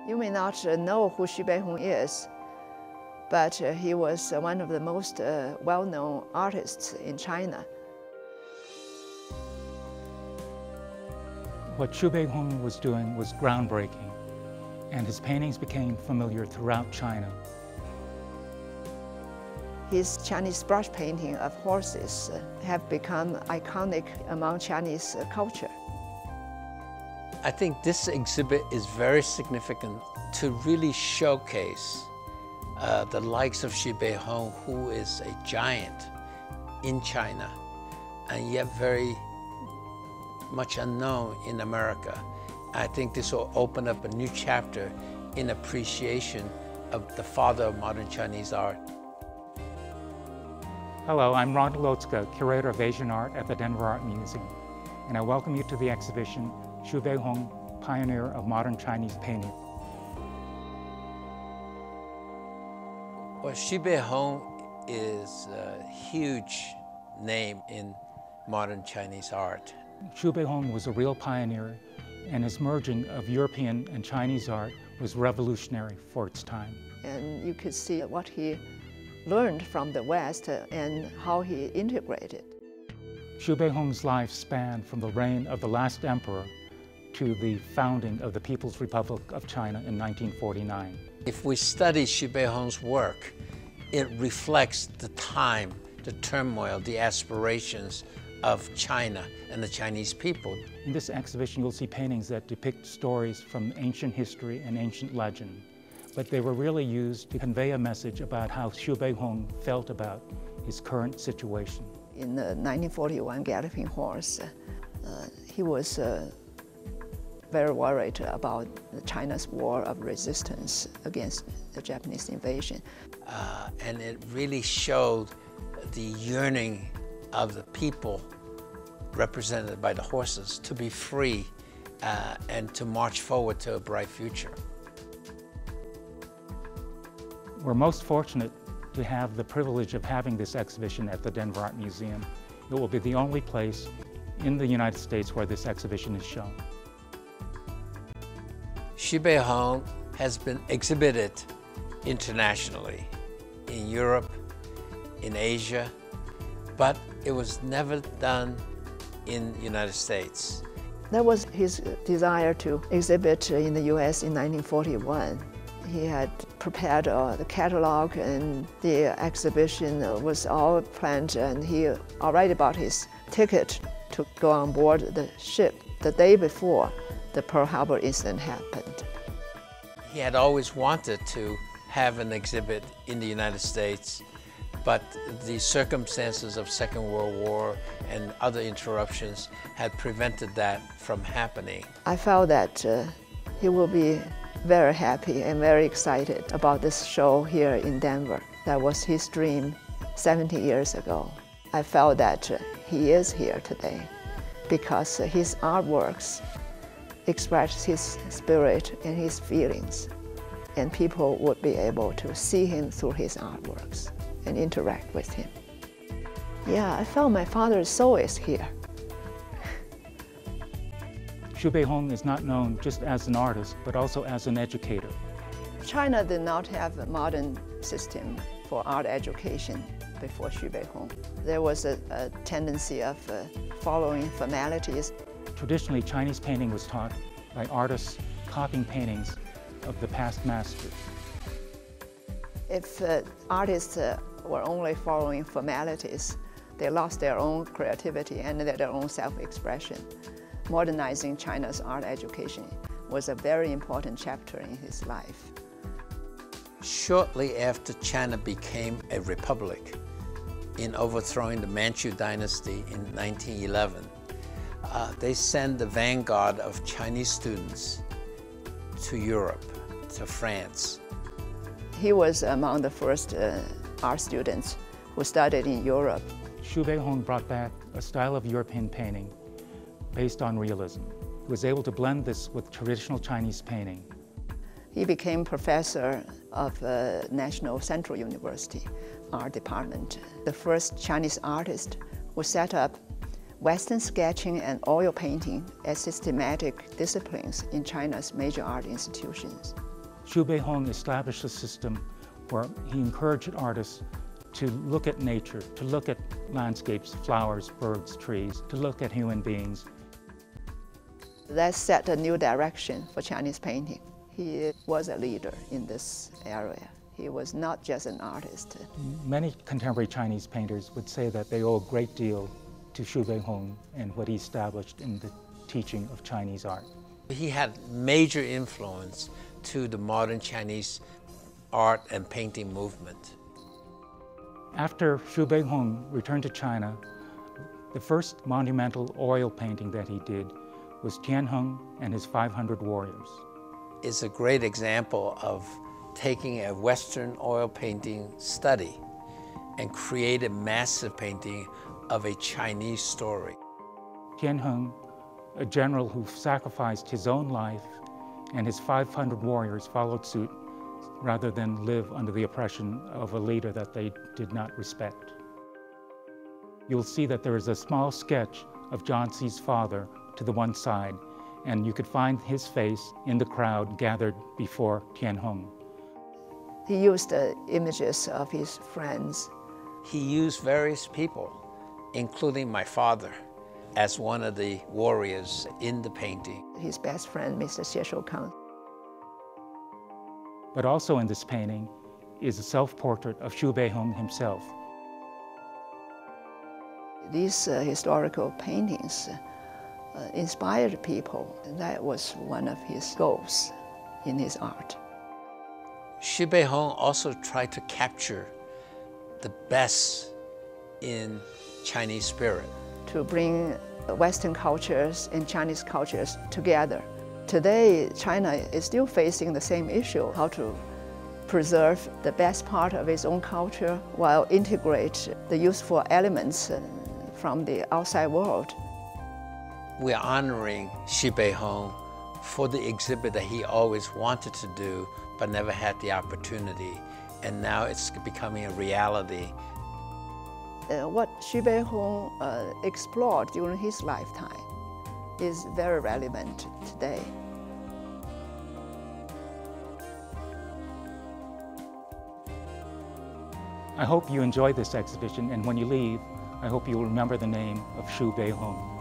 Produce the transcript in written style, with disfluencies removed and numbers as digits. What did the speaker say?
You may not know who Xu Beihong is, but he was one of the most well-known artists in China. What Xu Beihong was doing was groundbreaking, and his paintings became familiar throughout China. His Chinese brush painting of horses have become iconic among Chinese culture. I think this exhibit is very significant to really showcase the likes of Xu Beihong, who is a giant in China and yet very much unknown in America. I think this will open up a new chapter in appreciation of the father of modern Chinese art. Hello, I'm Ron Lotzka, Curator of Asian Art at the Denver Art Museum, and I welcome you to the exhibition, Xu Beihong, Pioneer of Modern Chinese Painting. Well, Xu Beihong is a huge name in modern Chinese art. Xu Beihong was a real pioneer, and his merging of European and Chinese art was revolutionary for its time. And you could see what he learned from the West and how he integrated. Xu Beihong's life spanned from the reign of the last emperor to the founding of the People's Republic of China in 1949. If we study Xu Beihong's work, it reflects the time, the turmoil, the aspirations of China and the Chinese people. In this exhibition, you'll see paintings that depict stories from ancient history and ancient legend, but they were really used to convey a message about how Xu Beihong felt about his current situation. In the 1941 Galloping Horse, he was very worried about China's war of resistance against the Japanese invasion. And it really showed the yearning of the people represented by the horses to be free and to march forward to a bright future. We're most fortunate to have the privilege of having this exhibition at the Denver Art Museum. It will be the only place in the United States where this exhibition is shown. Xu Beihong has been exhibited internationally, in Europe, in Asia, but it was never done in the United States. That was his desire to exhibit in the US in 1941. He had prepared the catalog, and the exhibition was all planned, and he already bought his ticket to go on board the ship the day before the Pearl Harbor incident happened. He had always wanted to have an exhibit in the United States, but the circumstances of Second World War and other interruptions had prevented that from happening. I felt that he will be very happy and very excited about this show here in Denver. That was his dream 70 years ago. I felt that he is here today because his artworks express his spirit and his feelings, and people would be able to see him through his artworks and interact with him. Yeah, I felt my father's soul is here. Xu Beihong is not known just as an artist, but also as an educator. China did not have a modern system for art education before Xu Beihong. There was a tendency of following formalities. Traditionally, Chinese painting was taught by artists copying paintings of the past masters. If artists were only following formalities, they lost their own creativity and their own self-expression. Modernizing China's art education was a very important chapter in his life. Shortly after China became a republic, in overthrowing the Manchu dynasty in 1911, they sent the vanguard of Chinese students to Europe, to France. He was among the first art students who studied in Europe. Xu Beihong brought back a style of European painting based on realism. He was able to blend this with traditional Chinese painting. He became professor of National Central University Art Department, the first Chinese artist who set up Western sketching and oil painting as systematic disciplines in China's major art institutions. Xu Beihong established a system where he encouraged artists to look at nature, to look at landscapes, flowers, birds, trees, to look at human beings. That set a new direction for Chinese painting. He was a leader in this area. He was not just an artist. Many contemporary Chinese painters would say that they owe a great deal to Xu Beihong and what he established in the teaching of Chinese art. He had major influence to the modern Chinese art and painting movement. After Xu Beihong returned to China, the first monumental oil painting that he did was Tianheng and his 500 warriors. It's a great example of taking a Western oil painting study and create a massive painting of a Chinese story. Tianheng, a general who sacrificed his own life, and his 500 warriors followed suit rather than live under the oppression of a leader that they did not respect. You'll see that there is a small sketch of Zhangxi's father to the one side, and you could find his face in the crowd gathered before Tianheng. He used images of his friends. He used various people, including my father, as one of the warriors in the painting. His best friend, Mr. Xie. But also in this painting is a self-portrait of Xu Beihong himself. These historical paintings inspired people. That was one of his goals in his art. Xu Beihong also tried to capture the best in Chinese spirit. To bring Western cultures and Chinese cultures together. Today, China is still facing the same issue, how to preserve the best part of its own culture while integrate the useful elements from the outside world. We're honoring Xu Beihong for the exhibit that he always wanted to do but never had the opportunity, and now it's becoming a reality. What Xu Beihong explored during his lifetime is very relevant today. I hope you enjoy this exhibition, and when you leave, I hope you'll remember the name of Xu Beihong.